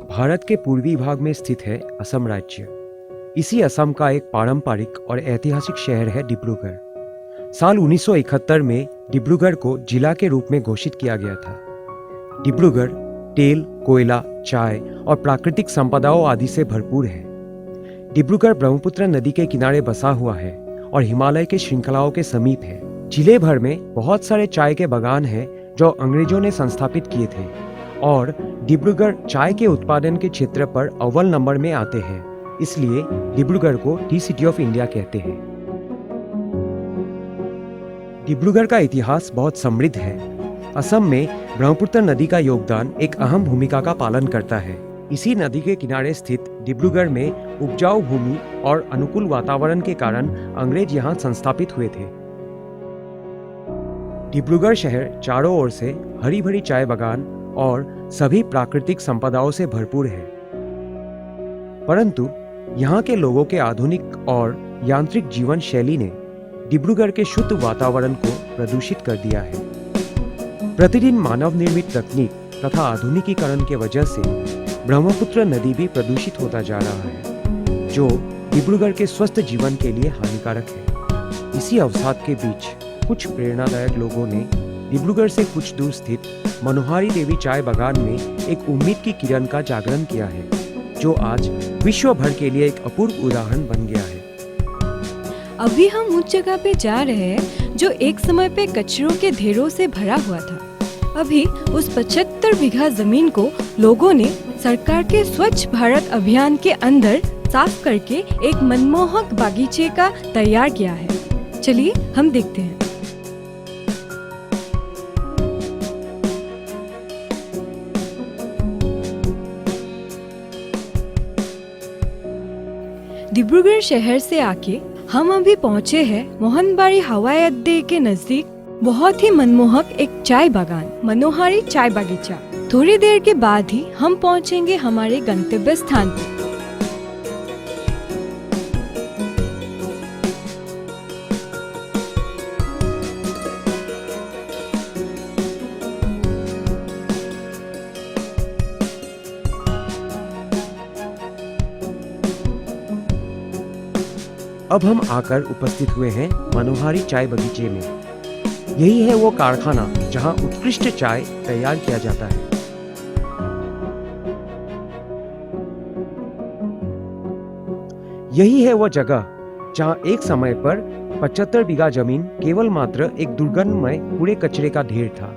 भारत के पूर्वी भाग में स्थित है असम राज्य। इसी असम का एक पारंपरिक और ऐतिहासिक शहर है डिब्रूगढ़। साल 1971 में डिब्रूगढ़ को जिला के रूप में घोषित किया गया था। डिब्रूगढ़ तेल, कोयला, चाय और प्राकृतिक संपदाओं आदि से भरपूर है। डिब्रूगढ़ ब्रह्मपुत्र नदी के किनारे बसा हुआ है और हिमालय के श्रृंखलाओं के समीप है। जिले भर में बहुत सारे चाय के बागान हैं जो अंग्रेजों ने संस्थापित किए थे और डिब्रूगढ़ चाय के उत्पादन के क्षेत्र पर अव्वल नंबर में आते हैं। इसलिए डिब्रूगढ़ को टी सिटी ऑफ इंडिया कहते हैं। डिब्रूगढ़ का इतिहास बहुत समृद्ध है। असम में ब्रह्मपुत्र नदी का योगदान एक अहम भूमिका का पालन करता है। इसी नदी के किनारे स्थित डिब्रूगढ़ में उपजाऊ भूमि और अनुकूल वातावरण के कारण अंग्रेज यहाँ संस्थापित हुए थे। डिब्रूगढ़ शहर चारों ओर से हरी भरी चाय बागान और सभी प्राकृतिक संपदाओं से भरपूर है, परंतु यहाँ के लोगों के आधुनिक और यांत्रिक जीवन शैली ने डिब्रूगढ़ के शुद्ध वातावरण को प्रदूषित कर दिया है। प्रतिदिन मानव निर्मित तकनीक तथा आधुनिकीकरण के वजह से ब्रह्मपुत्र नदी भी प्रदूषित होता जा रहा है, जो डिब्रूगढ़ के स्वस्थ जीवन के लिए हानिकारक है। इसी अवसाद के बीच कुछ प्रेरणादायक लोगों ने डिब्रूगढ़ से कुछ दूर स्थित मनोहारी देवी चाय बागान में एक उम्मीद की किरण का जागरण किया है, जो आज विश्व भर के लिए एक अपूर्व उदाहरण बन गया है। अभी हम उस जगह पे जा रहे हैं जो एक समय पे कचरों के ढेरों से भरा हुआ था। अभी उस 75 बीघा जमीन को लोगों ने सरकार के स्वच्छ भारत अभियान के अंदर साफ करके एक मनमोहक बागीचे का तैयार किया है। चलिए हम देखते हैं। डिब्रूगढ़ शहर से आके हम अभी पहुँचे हैं मोहनबारी हवाई अड्डे के नजदीक बहुत ही मनमोहक एक चाय बागान, मनोहारी चाय बागीचा। थोड़ी देर के बाद ही हम पहुँचेंगे हमारे गंतव्य स्थान पर। अब हम आकर उपस्थित हुए हैं मनोहारी चाय बगीचे में। यही है वो कारखाना जहां उत्कृष्ट चाय तैयार किया जाता है। यही है वो जगह जहां एक समय पर 75 बीघा जमीन केवल मात्र एक दुर्गंधमय कूड़े कचरे का ढेर था।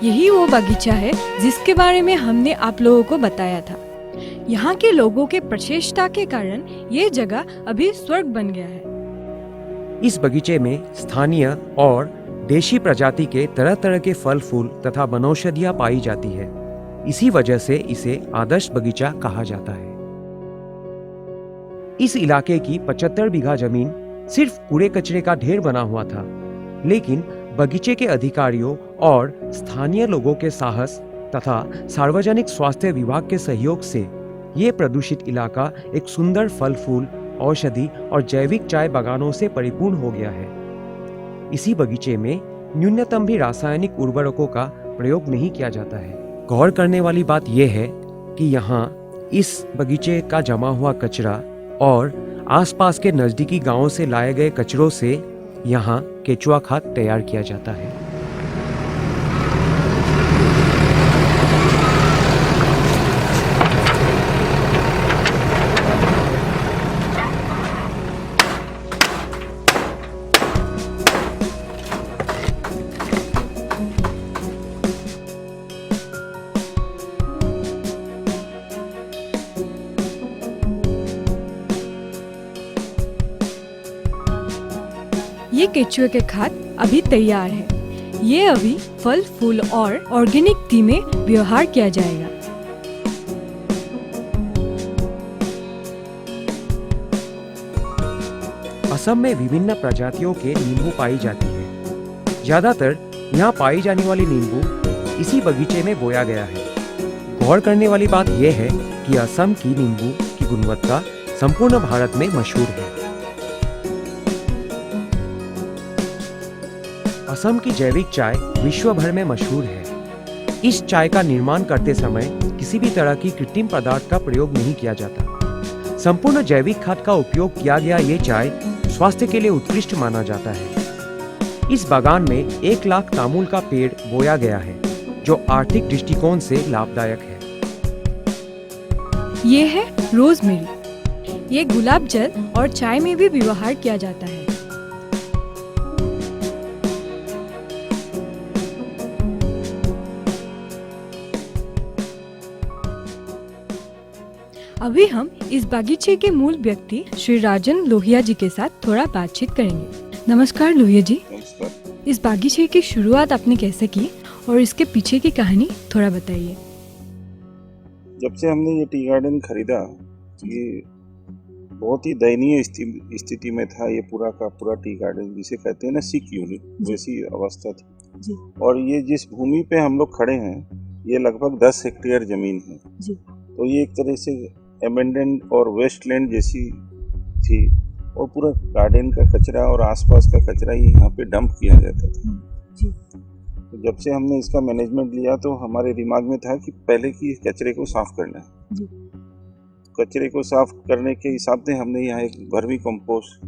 यही वो बगीचा है जिसके बारे में हमने आप लोगों को बताया था। यहाँ के लोगों के प्रचेष्टा के कारण ये जगह अभी स्वर्ग बन गया है। इस बगीचे में स्थानीय और देशी प्रजाति के तरह तरह के फल फूल तथा वनौषधियां पाई जाती है। इसी वजह से इसे आदर्श बगीचा कहा जाता है। इस इलाके की 75 बीघा जमीन सिर्फ कूड़े कचरे का ढेर बना हुआ था, लेकिन बगीचे के अधिकारियों और स्थानीय लोगों के साहस तथा सार्वजनिक स्वास्थ्य विभाग के सहयोग से ये प्रदूषित इलाका एक सुंदर फल फूल, औषधि और जैविक चाय बागानों से परिपूर्ण हो गया है। इसी बगीचे में न्यूनतम भी रासायनिक उर्वरकों का प्रयोग नहीं किया जाता है। गौर करने वाली बात यह है कि यहाँ इस बगीचे का जमा हुआ कचरा और आसपास के नजदीकी गांवों से लाए गए कचरों से यहाँ केचुआ खाद तैयार किया जाता है। ये केचुए के खाद अभी तैयार है। ये अभी फल फूल और ऑर्गेनिक टी में व्यवहार किया जाएगा। असम में विभिन्न प्रजातियों के नींबू पाई जाती है। ज्यादातर यहाँ पाई जाने वाली नींबू इसी बगीचे में बोया गया है। गौर करने वाली बात यह है कि असम की नींबू की गुणवत्ता संपूर्ण भारत में मशहूर है। असम की जैविक चाय विश्व भर में मशहूर है। इस चाय का निर्माण करते समय किसी भी तरह की कृत्रिम पदार्थ का प्रयोग नहीं किया जाता। संपूर्ण जैविक खाद का उपयोग किया गया ये चाय स्वास्थ्य के लिए उत्कृष्ट माना जाता है। इस बागान में 1 लाख तामुल का पेड़ बोया गया है, जो आर्थिक दृष्टिकोण से लाभदायक है। ये है रोजमेरी। ये गुलाब जल और चाय में भी व्यवहार किया जाता है। अभी हम इस बागीचे के मूल व्यक्ति श्री राजन लोहिया जी के साथ थोड़ा बातचीत करेंगे। नमस्कार लोहिया जी। नमस्कार। इस बागीचे की शुरुआत आपने कैसे की और इसके पीछे की कहानी थोड़ा बताइए। जब से हमने ये टी गार्डन खरीदा, ये बहुत ही दयनीय स्थिति में था। ये पूरा का पूरा टी गार्डन, जिसे कहते हैं ना सिक यूनिट, वैसी अवस्था थी जी। और ये जिस भूमि पे हम लोग खड़े हैं, ये लगभग 10 हेक्टेयर जमीन है जी। तो ये एक तरह से एबेंडेंट और वेस्टलैंड जैसी थी और पूरा गार्डन का कचरा और आसपास का कचरा ही यहाँ पे डंप किया जाता था जी। तो जब से हमने इसका मैनेजमेंट लिया तो हमारे दिमाग में था कि पहले कि कचरे को साफ करना है जी। कचरे को साफ करने के हिसाब से हमने यहाँ एक वर्मी कंपोस्ट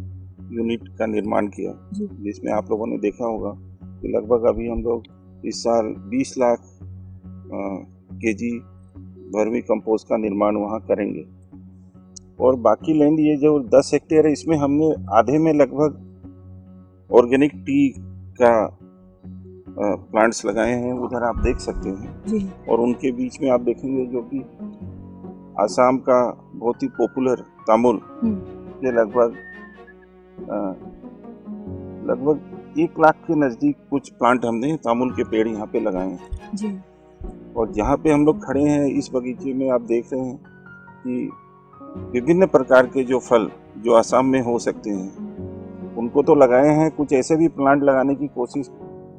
यूनिट का निर्माण किया, जिसमें आप लोगों ने देखा होगा कि लगभग अभी हम लोग इस साल 20 लाख केजी वर्मी कंपोस्ट का निर्माण वहाँ करेंगे। और बाकी लैंड ये जो 10 हेक्टेयर है, इसमें हमने आधे में लगभग ऑर्गेनिक टी का प्लांट्स लगाए हैं, उधर आप देख सकते हैं जी। और उनके बीच में आप देखेंगे जो कि आसाम का बहुत ही पॉपुलर तामुल के लगभग 1 लाख के नज़दीक कुछ प्लांट हमने तामुल के पेड़ यहाँ पे लगाए हैं जी। और जहाँ पे हम लोग खड़े हैं इस बगीचे में आप देख रहे हैं कि विभिन्न प्रकार के जो फल जो आसाम में हो सकते हैं उनको तो लगाए हैं। कुछ ऐसे भी प्लांट लगाने की कोशिश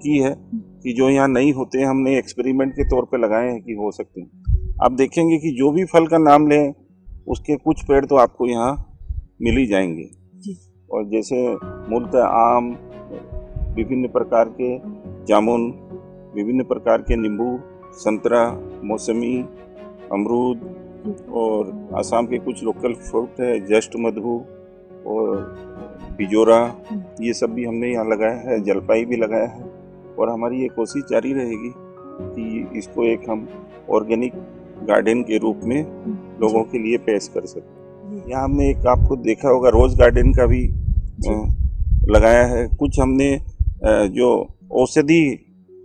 की है कि जो यहाँ नहीं होते, हमने एक्सपेरिमेंट के तौर पे लगाए हैं कि हो सकते हैं। आप देखेंगे कि जो भी फल का नाम लें उसके कुछ पेड़ तो आपको यहाँ मिल ही जाएंगे और जैसे मूलतः आम, विभिन्न प्रकार के जामुन, विभिन्न प्रकार के नींबू, संतरा, मौसमी, अमरूद और आसाम के कुछ लोकल फ्रूट है, जस्ट मधु और बिजोरा, ये सब भी हमने यहाँ लगाया है। जलपाई भी लगाया है और हमारी ये कोशिश जारी रहेगी कि इसको एक हम ऑर्गेनिक गार्डन के रूप में लोगों के लिए पेश कर सकें। यहाँ हमने एक आपको देखा होगा रोज गार्डन का भी लगाया है। कुछ हमने जो औषधि,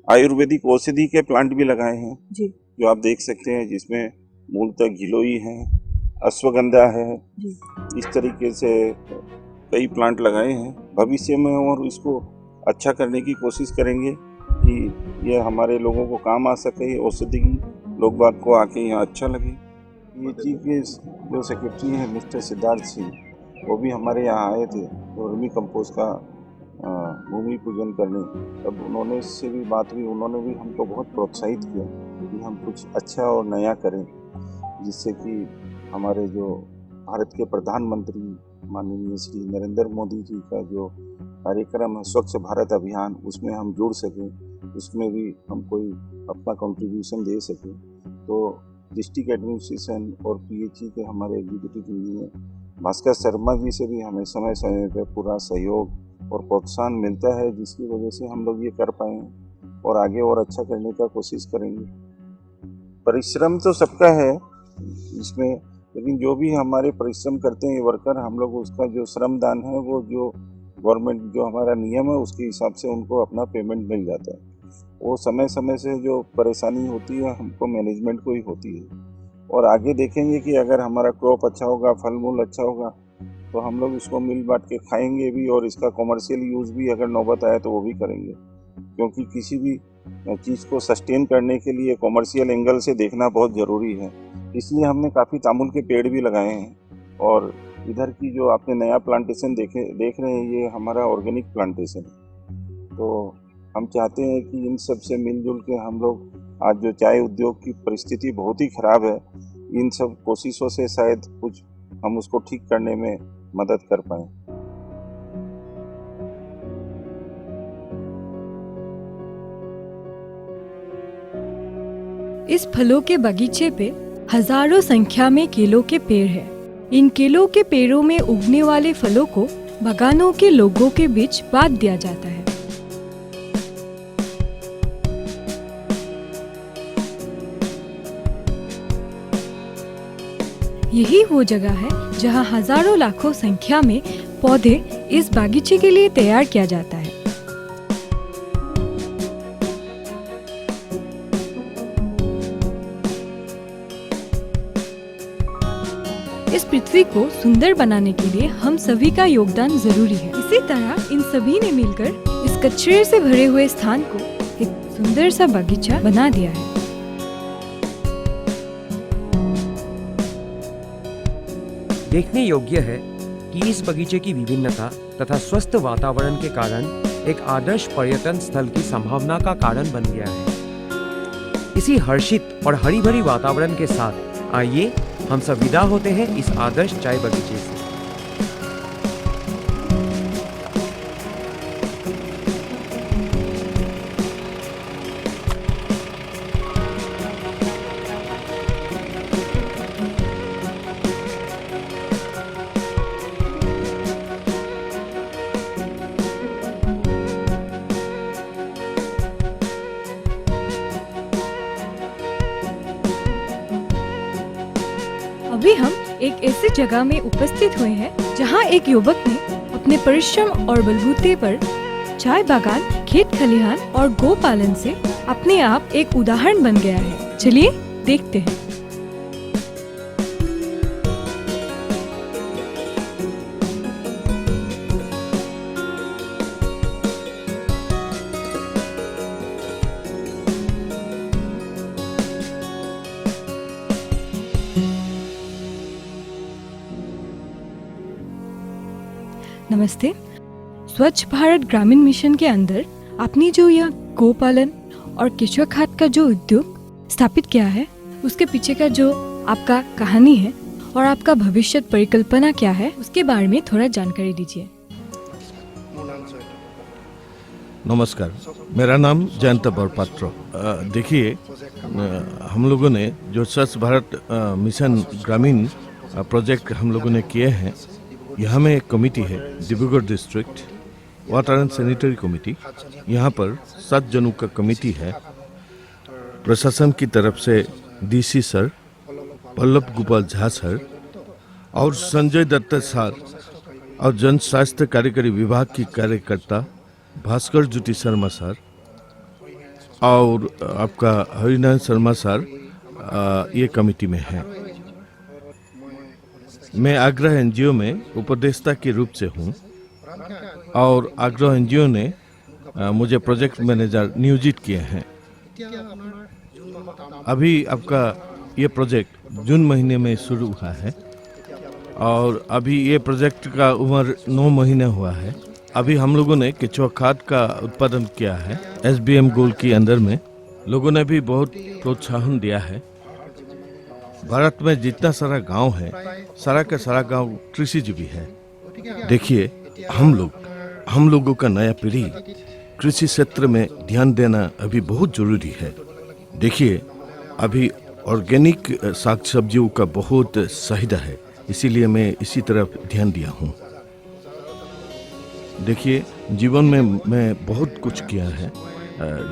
आयुर्वेदिक औषधि के प्लांट भी लगाए हैं जो आप देख सकते हैं, जिसमें मूलतः गिलोई है, अश्वगंधा है, इस तरीके से कई प्लांट लगाए हैं। भविष्य में और इसको अच्छा करने की कोशिश करेंगे कि ये हमारे लोगों को काम आ सके, औषधि की लोग बाग को आके यहाँ अच्छा लगे। ये चीफ के जो सेक्रेटरी हैं मिस्टर सिद्धार्थ सिंह, वो भी हमारे यहाँ आए थे वर्मी कंपोस्ट का भूमि पूजन करने। तब उन्होंने इससे भी बात हुई, उन्होंने भी हमको बहुत प्रोत्साहित किया कि हम कुछ अच्छा और नया करें, जिससे कि हमारे जो भारत के प्रधानमंत्री माननीय श्री नरेंद्र मोदी जी का जो कार्यक्रम है स्वच्छ भारत अभियान, उसमें हम जुड़ सकें, उसमें भी हम कोई अपना कंट्रीब्यूशन दे सकें। तो डिस्ट्रिक्ट एडमिनिस्ट्रेशन और पीएचई के हमारे एग्जीक्यूटिव इंजीनियर भास्कर शर्मा जी से भी हमें समय समय पर पूरा सहयोग और प्रोत्साहन मिलता है, जिसकी वजह से हम लोग ये कर पाए और आगे और अच्छा करने का कोशिश करेंगे। परिश्रम तो सबका है इसमें, लेकिन जो भी हमारे परिश्रम करते हैं ये वर्कर, हम लोग उसका जो श्रमदान है वो जो गवर्नमेंट जो हमारा नियम है उसके हिसाब से उनको अपना पेमेंट मिल जाता है। वो समय समय से जो परेशानी होती है हमको मैनेजमेंट को ही होती है और आगे देखेंगे कि अगर हमारा क्रॉप अच्छा होगा, फल मूल अच्छा होगा तो हम लोग इसको मिल बांट के खाएंगे भी और इसका कॉमर्शियल यूज़ भी अगर नौबत आए तो वो भी करेंगे, क्योंकि किसी भी चीज़ को सस्टेन करने के लिए कॉमर्शियल एंगल से देखना बहुत ज़रूरी है। इसलिए हमने काफ़ी तामुल के पेड़ भी लगाए हैं और इधर की जो आपने नया प्लांटेशन देख रहे हैं, ये हमारा ऑर्गेनिक प्लांटेशन है। तो हम चाहते हैं कि इन सब से मिलजुल के हम लोग, आज जो चाय उद्योग की परिस्थिति बहुत ही खराब है, इन सब कोशिशों से शायद कुछ हम उसको ठीक करने में मदद कर पाएं। इस फलों के बगीचे पे हजारों संख्या में केलों के पेड़ हैं। इन केलों के पेड़ों में उगने वाले फलों को बागानों के लोगों के बीच बांट दिया जाता है। यही वो जगह है जहां हजारों लाखों संख्या में पौधे इस बागीचे के लिए तैयार किया जाता है। इस पृथ्वी को सुंदर बनाने के लिए हम सभी का योगदान जरूरी है। इसी तरह इन सभी ने मिलकर इस कचरे से भरे हुए स्थान को एक सुंदर सा बगीचा बना दिया है। देखने योग्य है कि इस बगीचे की विभिन्नता तथा स्वस्थ वातावरण के कारण एक आदर्श पर्यटन स्थल की संभावना का कारण बन गया है। इसी हर्षित और हरी भरी वातावरण के साथ आइए हम सब विदा होते हैं इस आदर्श चाय बगीचे से। अभी हम एक ऐसी जगह में उपस्थित हुए हैं जहां एक युवक ने अपने परिश्रम और बलबूते पर चाय बागान, खेत खलिहान और गौ पालन से अपने आप एक उदाहरण बन गया है। चलिए देखते हैं। नमस्ते। स्वच्छ भारत ग्रामीण मिशन के अंदर आपने जो यह गोपालन और केचुआ खाद का जो उद्योग स्थापित किया है, उसके पीछे का जो आपका कहानी है और आपका भविष्य परिकल्पना क्या है, उसके बारे में थोड़ा जानकारी दीजिए। नमस्कार, मेरा नाम जयंत बरपात्र। देखिए, हम लोगों ने जो स्वच्छ भारत मिशन ग्रामीण प्रोजेक्ट हम लोगों ने किए हैं, यहाँ में एक कमेटी है, Dibrugarh district water and sanitary committee. यहाँ पर 7 जनों का कमेटी है। प्रशासन की तरफ से DC sir, Pallav Gopal Jha sir और संजय दत्त सर और जन स्वास्थ्य कार्यकारी विभाग की कार्यकर्ता भास्कर ज्योति शर्मा सर और आपका हरिनारायण शर्मा सर ये कमेटी में है। मैं आग्रह एनजीओ में उपदेष्टा के रूप से हूँ और आग्रह एनजीओ ने मुझे प्रोजेक्ट मैनेजर नियोजित किए हैं। अभी आपका ये प्रोजेक्ट जून महीने में शुरू हुआ है और अभी ये प्रोजेक्ट का उम्र 9 महीने हुआ है। अभी हम लोगों ने केचुआ खाद का उत्पादन किया है। एसबीएम गोल के अंदर में लोगों ने भी बहुत प्रोत्साहन दिया है। भारत में जितना सारा गांव है, सारा का सारा गांव कृषिजीवी है। देखिए, हम लोगों का नया पीढ़ी कृषि क्षेत्र में ध्यान देना अभी बहुत जरूरी है। देखिए, अभी ऑर्गेनिक साग सब्जियों का बहुत चाहिदा है, इसीलिए मैं इसी तरफ ध्यान दिया हूँ। देखिए, जीवन में मैं बहुत कुछ किया है।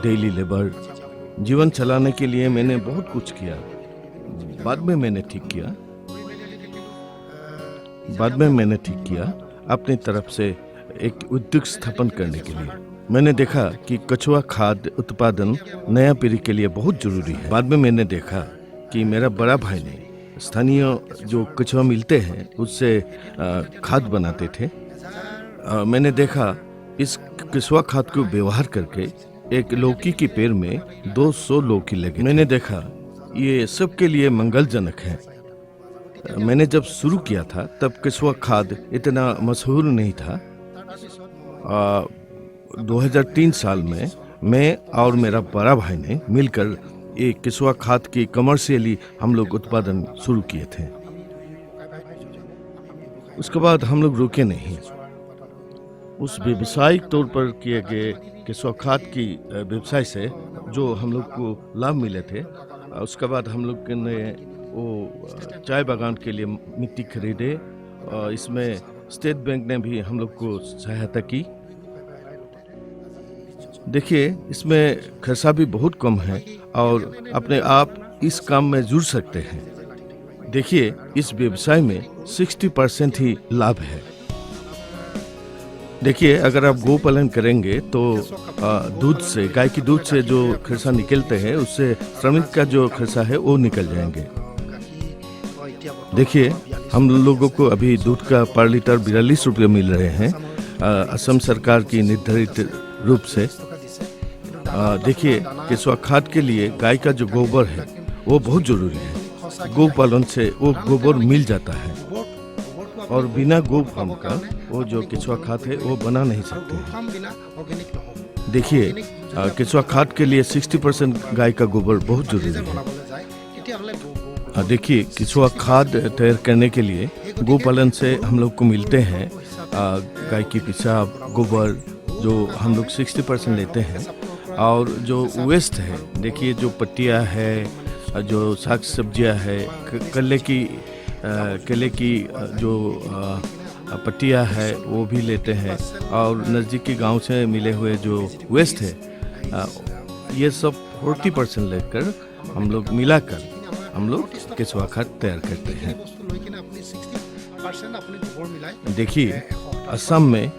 डेली लेबर जीवन चलाने के लिए मैंने बहुत कुछ किया। बाद में मैंने ठीक किया अपनी तरफ से एक उद्योग स्थापन करने के लिए। मैंने देखा कि कछुआ खाद उत्पादन नया पीढ़ी के लिए बहुत जरूरी है। बाद में मैंने देखा कि मेरा बड़ा भाई ने स्थानीय जो कछुआ मिलते हैं उससे खाद बनाते थे। मैंने देखा इस कछुआ खाद को व्यवहार करके एक लौकी के पेड़ में 200 लौकी लगे। मैंने देखा ये सबके लिए मंगलजनक है। मैंने जब शुरू किया था तब केचुआ खाद इतना मशहूर नहीं था। 2003 साल में मैं और मेरा बड़ा भाई ने मिलकर एक केचुआ खाद की कमर्शियली हम लोग उत्पादन शुरू किए थे। उसके बाद हम लोग रुके नहीं। उस व्यवसायिक तौर पर किए गए केचुआ खाद की व्यवसाय से जो हम लोग को लाभ मिले थे, उसके बाद हम लोग ने वो चाय बागान के लिए मिट्टी खरीदे। इसमें स्टेट बैंक ने भी हम लोग को सहायता की। देखिए, इसमें खर्चा भी बहुत कम है और अपने आप इस काम में जुड़ सकते हैं। देखिए, इस व्यवसाय में 60% ही लाभ है। देखिए, अगर आप गौ पालन करेंगे तो दूध से, गाय की दूध से जो खर्चा निकलते हैं उससे श्रमिक का जो खर्चा है वो निकल जाएंगे। देखिए, हम लोगों को अभी दूध का पर लीटर 42 रुपये मिल रहे हैं असम सरकार की निर्धारित रूप से। देखिए, केचुआ खाद के लिए गाय का जो गोबर है वो बहुत जरूरी है। गौ पालन से वो गोबर मिल जाता है और बिना गौ फार्म का वो जो केचुआ खाद है वो बना नहीं सकते हैं। देखिए, केचुआ खाद के लिए 60% गाय का गोबर बहुत जरूरी है। देखिए, केचुआ खाद तैयार करने के लिए गौ पालन से हम लोग को मिलते हैं गाय की पेशाब, गोबर, जो हम लोग 60% लेते हैं। और जो वेस्ट है, देखिए जो पत्तियाँ है, जो साग सब्जियाँ है, केले की जो पत्तियाँ है वो भी लेते हैं। और नज़दीकी गांव से मिले हुए जो वेस्ट है, ये सब 40% लेकर हम लोग मिलाकर हम लोग केचुआ खाद तैयार करते हैं। देखिए, असम में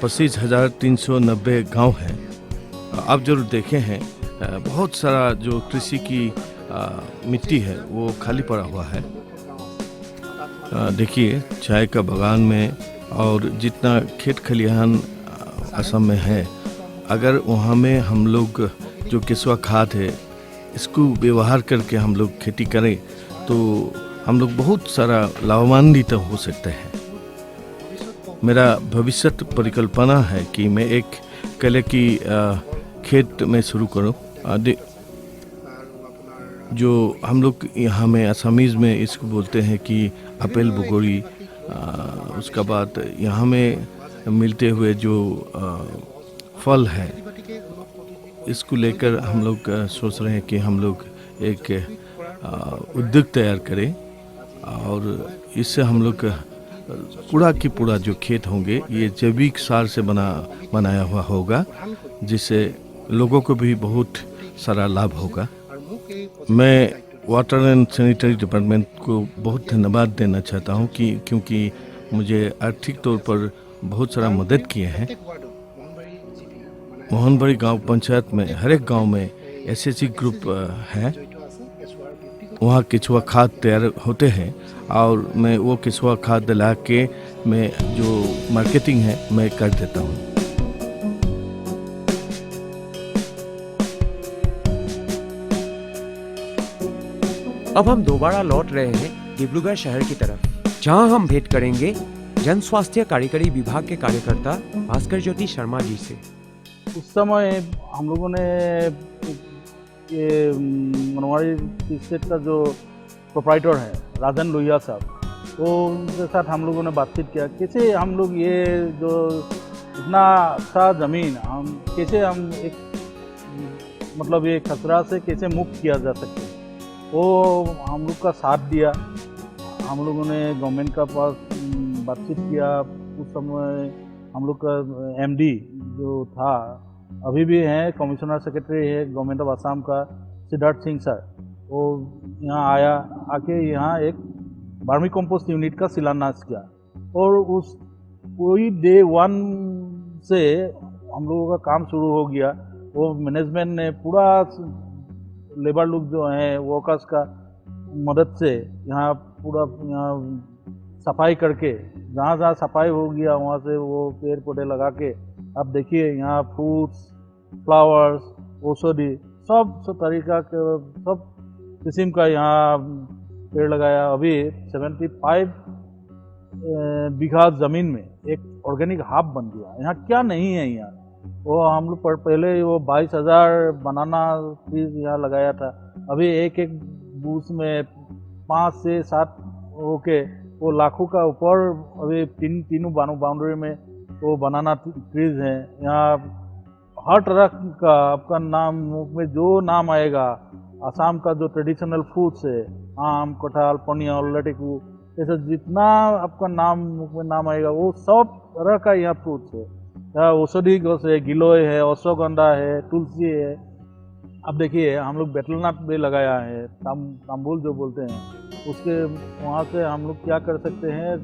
25,390 गांव हैं। आप जरूर देखे हैं, बहुत सारा जो कृषि की मिट्टी है वो खाली पड़ा हुआ है। देखिए, चाय का बागान में और जितना खेत खलिहान असम में है, अगर वहाँ में हम लोग जो केचुआ खाद है इसको व्यवहार करके हम लोग खेती करें तो हम लोग बहुत सारा लाभान्वित हो सकते हैं। मेरा भविष्य परिकल्पना है कि मैं एक केले की खेत में शुरू करूं। जो हम लोग यहाँ में असमीज़ में इसको बोलते हैं कि अपेल बुगोरी। उसका बाद यहाँ में मिलते हुए जो फल है, इसको लेकर हम लोग सोच रहे हैं कि हम लोग एक उद्योग तैयार करें और इससे हम लोग पूरा की पूरा जो खेत होंगे ये जैविक सार से बनाया हुआ होगा, जिससे लोगों को भी बहुत सारा लाभ होगा। मैं वाटर एंड सैनिटरी डिपार्टमेंट को बहुत धन्यवाद देना चाहता हूँ क्योंकि मुझे आर्थिक तौर पर बहुत सारा मदद किए हैं। मोहनबाड़ी गांव पंचायत में हर एक गांव में एसएचजी ग्रुप है, वहाँ केचुआ खाद तैयार होते हैं और मैं वो केचुआ खाद ला के मैं जो मार्केटिंग है मैं कर देता हूँ। अब हम दोबारा लौट रहे हैं डिब्रूगढ़ शहर की तरफ, जहां हम भेंट करेंगे जन स्वास्थ्य कार्यकारी विभाग के कार्यकर्ता भास्कर ज्योति शर्मा जी से। उस समय हम लोगों ने ये मनवाड़ी स्टेट का जो प्रोप्राइटर है राजन लोहिया साहब, तो उनके साथ हम लोगों ने बातचीत किया कैसे हम लोग ये जो इतना अच्छा ज़मीन कैसे हम एक मतलब ये खतरा से कैसे मुक्त किया जा सकते हैं, वो हम लोग का साथ दिया। हम लोगों ने गवर्नमेंट का पास बातचीत किया। उस समय हम लोग का एमडी जो था, अभी भी हैं, कमिश्नर सेक्रेटरी है गवर्नमेंट ऑफ असम का, सिद्धार्थ सिंह सर, वो यहाँ आके यहाँ एक वर्मी कंपोस्ट यूनिट का शिलान्यास किया। और उस कोई डे 1 से हम लोगों का काम शुरू हो गया। वो मैनेजमेंट ने पूरा लेबर लोग जो हैं वर्कर्स का मदद से यहाँ पूरा सफाई करके, जहाँ जहाँ सफाई हो गया वहाँ से वो पेड़ पौधे लगा के, अब देखिए यहाँ फ्रूट्स, फ्लावर्स, औषधि सब तरीका के सब किस्म का यहाँ पेड़ लगाया। अभी 75 बीघा ज़मीन में एक ऑर्गेनिक हब बन गया। यहाँ क्या नहीं है, यहाँ वो हम लोग पहले वो 22,000 बनाना ट्रीज यहाँ लगाया था। अभी एक एक बूथ में 5 से 7 होके वो लाखों का ऊपर अभी तीनों बाउंड्री में वो बनाना ट्रीज हैं। यहाँ हर तरह का आपका नाम में जो नाम आएगा, आसाम का जो ट्रेडिशनल फ्रूट्स है, आम, कटहल, पनियल, लटेकू, ऐसा जितना आपका नाम में नाम आएगा वो सब तरह का यहाँ फ्रूट्स है। यहाँ औषधि गछ है, गिलोय है, अश्वगंधा है, तुलसी है। अब देखिए हम लोग बेटलनाथ भी लगाया है, तांबुल जो बोलते हैं, उसके वहाँ से हम लोग क्या कर सकते हैं,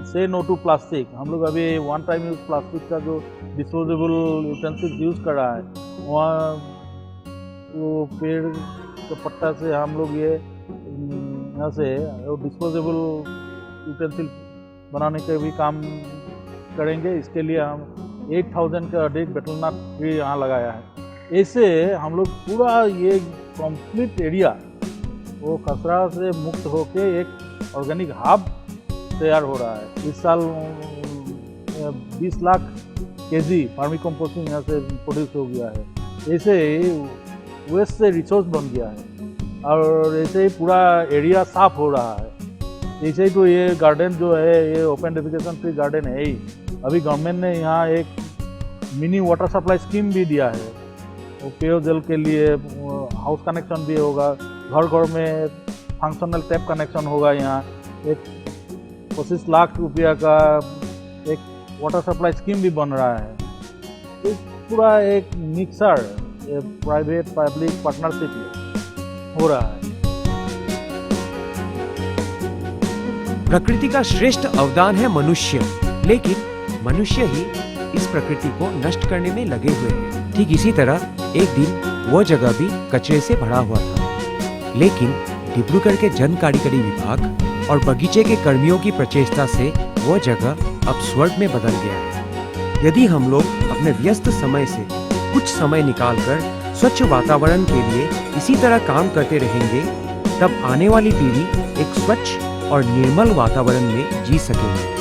से नो टू प्लास्टिक। हम लोग अभी वन टाइम यूज प्लास्टिक का जो डिस्पोजेबल यूटेंसिल्स यूज़ कर रहा है, वहाँ वो पेड़ के पत्ता से हम लोग ये यहाँ से डिस्पोजेबल यूटेंसिल बनाने के भी काम करेंगे। इसके लिए हम 8,000 का अधिक बेटलनाथ ट्री यहाँ लगाया है। ऐसे हम लोग पूरा ये कंप्लीट एरिया वो कचरा से मुक्त होके एक ऑर्गेनिक हब तैयार हो रहा है। इस साल 20 लाख केजी फार्मी कंपोस्टिंग यहाँ से प्रोड्यूस हो गया है। ऐसे ही वेस्ट से रिसोर्स बन गया है और ऐसे ही पूरा एरिया साफ हो रहा है। ऐसे ही तो ये गार्डन जो है ये ओपन डेफिकेशन फ्री गार्डन है ही। अभी गवर्नमेंट ने यहाँ एक मिनी वाटर सप्लाई स्कीम भी दिया है। वो पेयजल के लिए हाउस कनेक्शन भी होगा, घर घर में फंक्शनल टैप कनेक्शन होगा। यहाँ एक 25 लाख रुपया का एक वाटर सप्लाई स्कीम भी बन रहा है। तो पूरा एक मिक्सर प्राइवेट पब्लिक पार्टनरशिप हो रहा है। प्रकृति का श्रेष्ठ अवदान है मनुष्य, लेकिन मनुष्य ही इस प्रकृति को नष्ट करने में लगे हुए हैं। ठीक इसी तरह एक दिन वह जगह भी कचरे से भरा हुआ था, लेकिन डिब्रूगढ़ के जन कार्यकारी विभाग और बगीचे के कर्मियों की प्रचेष्टा से वह जगह अब स्वर्ग में बदल गया है। यदि हम लोग अपने व्यस्त समय से कुछ समय निकालकर स्वच्छ वातावरण के लिए इसी तरह काम करते रहेंगे, तब आने वाली पीढ़ी एक स्वच्छ और निर्मल वातावरण में जी सकेगी।